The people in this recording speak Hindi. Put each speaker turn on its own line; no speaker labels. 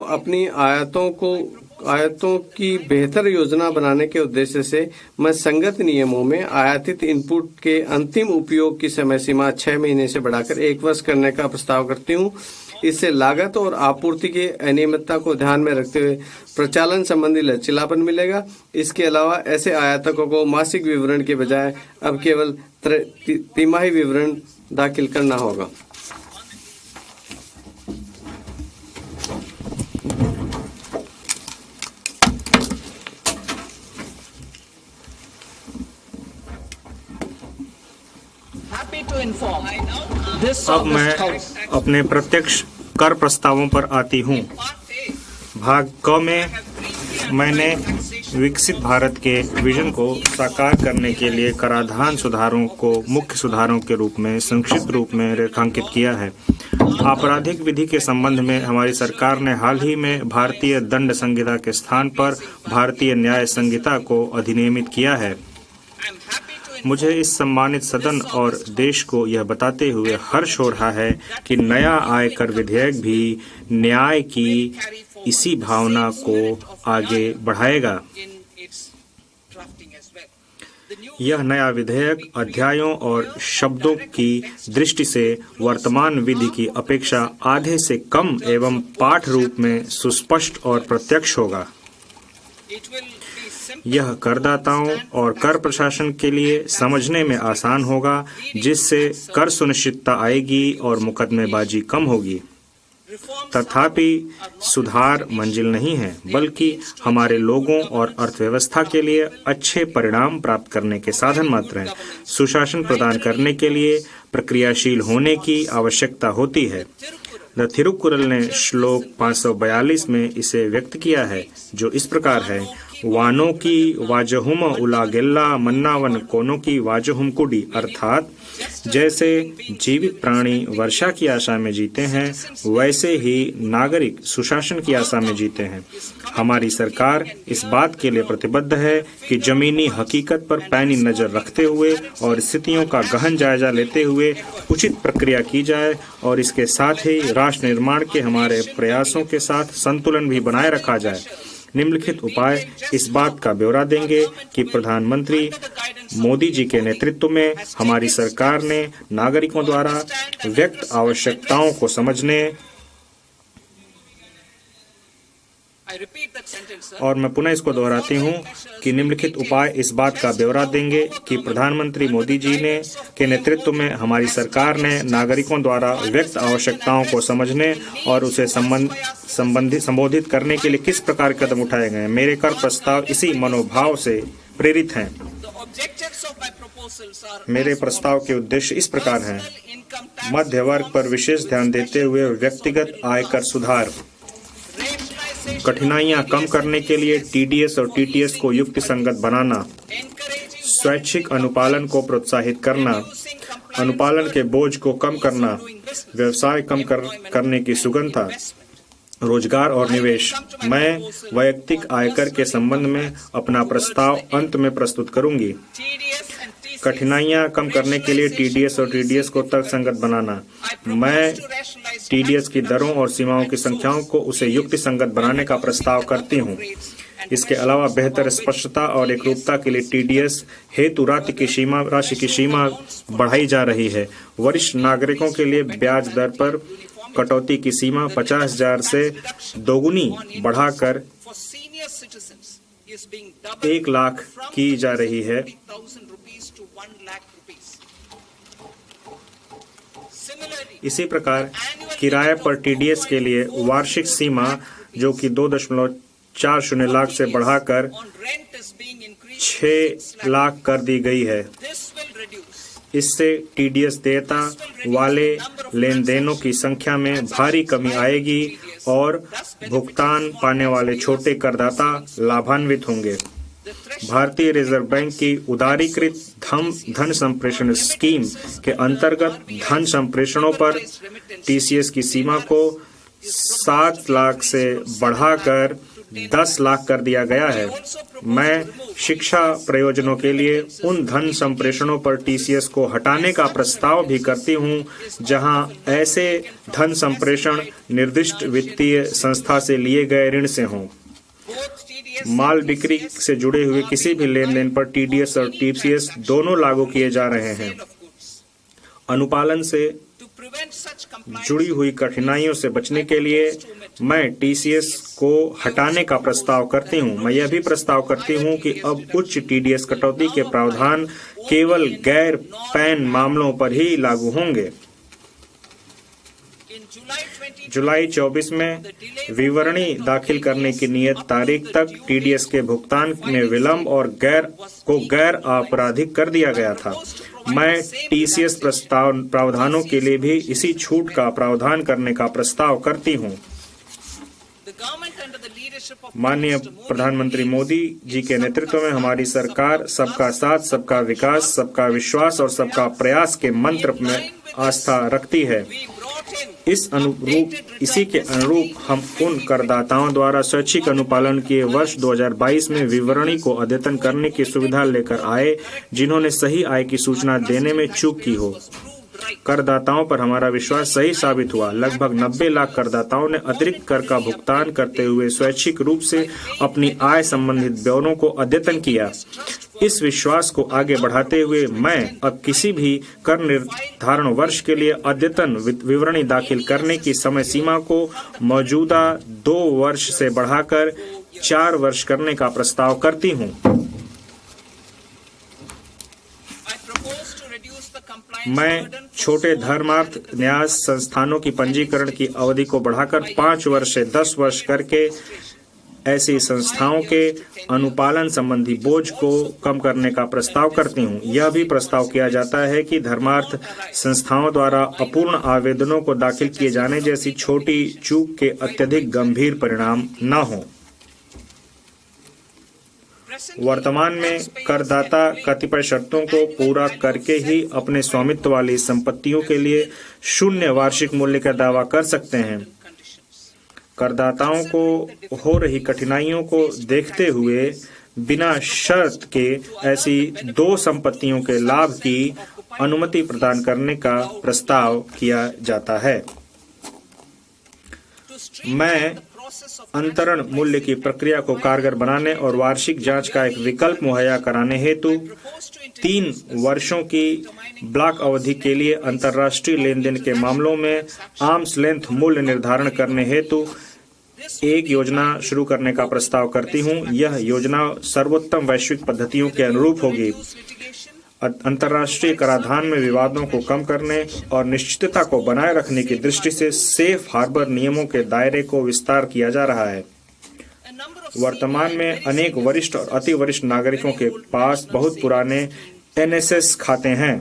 अपनी आयातों की बेहतर योजना बनाने के उद्देश्य से मैं संगत नियमों में आयातित इनपुट के अंतिम उपयोग की समय सीमा 6 महीने से बढ़ाकर 1 वर्ष करने का प्रस्ताव करती हूँ। इससे लागत और आपूर्ति की अनियमितता को ध्यान में रखते हुए प्रचालन संबंधी लचीलापन मिलेगा। इसके अलावा ऐसे आयातकों को मासिक विवरण के बजाय अब केवल तिमाही विवरण दाखिल करना होगा।
अब मैं अपने प्रत्यक्ष कर प्रस्तावों पर आती हूँ। भाग क में मैंने विकसित भारत के विजन को साकार करने के लिए कराधान सुधारों को मुख्य सुधारों के रूप में संक्षिप्त रूप में रेखांकित किया है। आपराधिक विधि के संबंध में हमारी सरकार ने हाल ही में भारतीय दंड संहिता के स्थान पर भारतीय न्याय संहिता को अधिनियमित किया है। मुझे इस सम्मानित सदन और देश को यह बताते हुए हर्ष हो रहा है कि नया आयकर विधेयक भी न्याय की इसी भावना को आगे बढ़ाएगा। यह नया विधेयक अध्यायों और शब्दों की दृष्टि से वर्तमान विधि की अपेक्षा आधे से कम एवं पाठ रूप में सुस्पष्ट और प्रत्यक्ष होगा। यह करदाताओं और कर प्रशासन के लिए समझने में आसान होगा, जिससे कर सुनिश्चितता आएगी और मुकदमेबाजी कम होगी। तथापि सुधार मंजिल नहीं है, बल्कि हमारे लोगों और अर्थव्यवस्था के लिए अच्छे परिणाम प्राप्त करने के साधन मात्र हैं। सुशासन प्रदान करने के लिए प्रक्रियाशील होने की आवश्यकता होती है। द थिरुकुरल ने श्लोक 542 में इसे व्यक्त किया है, जो इस प्रकार है: वानों की वाजहुम उलागेल्ला मन्नावन कोनों की वाजहुम कुडी। अर्थात जैसे जीवित प्राणी वर्षा की आशा में जीते हैं, वैसे ही नागरिक सुशासन की आशा में जीते हैं। हमारी सरकार इस बात के लिए प्रतिबद्ध है कि जमीनी हकीकत पर पैनी नजर रखते हुए और स्थितियों का गहन जायजा लेते हुए उचित प्रक्रिया की जाए और इसके साथ ही राष्ट्र निर्माण के हमारे प्रयासों के साथ संतुलन भी बनाए रखा जाए। निम्नलिखित उपाय इस बात का ब्यौरा देंगे कि प्रधानमंत्री मोदी जी के नेतृत्व में हमारी सरकार ने नागरिकों द्वारा व्यक्त आवश्यकताओं को समझने और मैं पुनः इसको दोहराती हूँ कि निम्नलिखित उपाय इस बात का ब्यौरा देंगे कि प्रधानमंत्री मोदी जी के नेतृत्व में हमारी सरकार ने नागरिकों द्वारा व्यक्त आवश्यकताओं को समझने और उसे संबोधित करने के लिए किस प्रकार के कदम उठाए गए। मेरे कर प्रस्ताव इसी मनोभाव से प्रेरित हैं। मेरे प्रस्ताव के उद्देश्य इस प्रकार हैं: मध्य वर्ग पर विशेष ध्यान देते हुए व्यक्तिगत आयकर सुधार, कठिनाइयां कम करने के लिए टीडीएस और टीटीएस को युक्ति संगत बनाना, स्वैच्छिक अनुपालन को प्रोत्साहित करना, अनुपालन के बोझ को कम करना, व्यवसाय कम करने की सुगमता, रोजगार और निवेश। मैं वैयक्तिक आयकर के संबंध में अपना प्रस्ताव अंत में प्रस्तुत करूंगी। कठिनाइयां कम करने के लिए टीडीएस और टीडीएस को तर्कसंगत बनाना। मैं टीडीएस की दरों और सीमाओं की संख्याओं को उसे युक्ति संगत बनाने का प्रस्ताव करती हूँ। इसके अलावा बेहतर स्पष्टता और एकरूपता के लिए टीडीएस हेतु राशि की सीमा बढ़ाई जा रही है। वरिष्ठ नागरिकों के लिए ब्याज दर पर कटौती की सीमा 50,000 से दोगुनी बढ़ाकर 1 लाख की जा रही है। इसी प्रकार किराए पर टीडीएस के लिए वार्षिक सीमा जो कि 2.40 लाख से बढ़ाकर 6 लाख कर दी गई है। इससे टीडीएस देयता वाले लेन देनों की संख्या में भारी कमी आएगी और भुगतान पाने वाले छोटे करदाता लाभान्वित होंगे। भारतीय रिजर्व बैंक की उदारीकृत धन संप्रेषण स्कीम के अंतर्गत धन संप्रेषणों पर टीसीएस की सीमा को 7 लाख से बढ़ाकर 10 लाख कर दिया गया है। मैं शिक्षा प्रयोजनों के लिए उन धन संप्रेषणों पर टीसीएस को हटाने का प्रस्ताव भी करती हूं, जहां ऐसे धन संप्रेषण निर्दिष्ट वित्तीय संस्था से लिए गए ऋण से हों। माल बिक्री से जुड़े हुए किसी भी लेन देन पर टीडीएस और टीसीएस दोनों लागू किए जा रहे हैं। अनुपालन से जुड़ी हुई कठिनाइयों से बचने के लिए मैं टीसीएस को हटाने का प्रस्ताव करती हूं। मैं यह भी प्रस्ताव करती हूं कि अब उच्च टीडीएस कटौती के प्रावधान केवल गैर पैन मामलों पर ही लागू होंगे। जुलाई 24 में विवरणी दाखिल करने की नियत तारीख तक टीडीएस के भुगतान में विलंब और गैर आपराधिक कर दिया गया था। मैं टीसीएस प्रावधानों के लिए भी इसी छूट का प्रावधान करने का प्रस्ताव करती हूं। माननीय प्रधानमंत्री मोदी जी के नेतृत्व में हमारी सरकार सबका साथ, सबका विकास, सबका विश्वास और सबका प्रयास के मंत्र में आस्था रखती है। इसी के अनुरूप हम उन करदाताओं द्वारा स्वैच्छिक अनुपालन किए वर्ष 2022 में विवरणी को अद्यतन करने की सुविधा लेकर आए, जिन्होंने सही आय की सूचना देने में चूक की हो। करदाताओं पर हमारा विश्वास सही साबित हुआ। लगभग 90 लाख करदाताओं ने अतिरिक्त कर का भुगतान करते हुए स्वैच्छिक रूप से अपनी आय संबंधित ब्यौरों को अद्यतन किया। इस विश्वास को आगे बढ़ाते हुए मैं अब किसी भी कर निर्धारण वर्ष के लिए अद्यतन विवरणी दाखिल करने की समय सीमा को मौजूदा 2 वर्ष से बढ़ाकर 4 वर्ष करने का प्रस्ताव करती हूं। मैं छोटे धर्मार्थ न्यास संस्थानों की पंजीकरण की अवधि को बढ़ाकर 5 वर्ष से 10 वर्ष करके ऐसी संस्थाओं के अनुपालन संबंधी बोझ को कम करने का प्रस्ताव करती हूं। यह भी प्रस्ताव किया जाता है कि धर्मार्थ संस्थाओं द्वारा अपूर्ण आवेदनों को दाखिल किए जाने जैसी छोटी चूक के अत्यधिक गंभीर परिणाम न हों। वर्तमान में करदाता कतिपय शर्तों को पूरा करके ही अपने स्वामित्व वाली संपत्तियों के लिए 0 वार्षिक मूल्य का दावा कर सकते हैं। करदाताओं को हो रही कठिनाइयों को देखते हुए बिना शर्त के ऐसी 2 संपत्तियों के लाभ की अनुमति प्रदान करने का प्रस्ताव किया जाता है। मैं अंतरण मूल्य की प्रक्रिया को कारगर बनाने और वार्षिक जांच का एक विकल्प मुहैया कराने हेतु 3 वर्षों की ब्लॉक अवधि के लिए अंतर्राष्ट्रीय लेन देन के मामलों में आर्म्स लेंथ मूल्य निर्धारण करने हेतु एक योजना शुरू करने का प्रस्ताव करती हूं। यह योजना सर्वोत्तम वैश्विक पद्धतियों के अनुरूप होगी। अंतर्राष्ट्रीय कराधान में विवादों को कम करने और निश्चितता को बनाए रखने की दृष्टि से सेफ हार्बर नियमों के दायरे को विस्तार किया जा रहा है। वर्तमान में अनेक वरिष्ठ और अति वरिष्ठ नागरिकों के पास बहुत पुराने एनएसएस खाते हैं।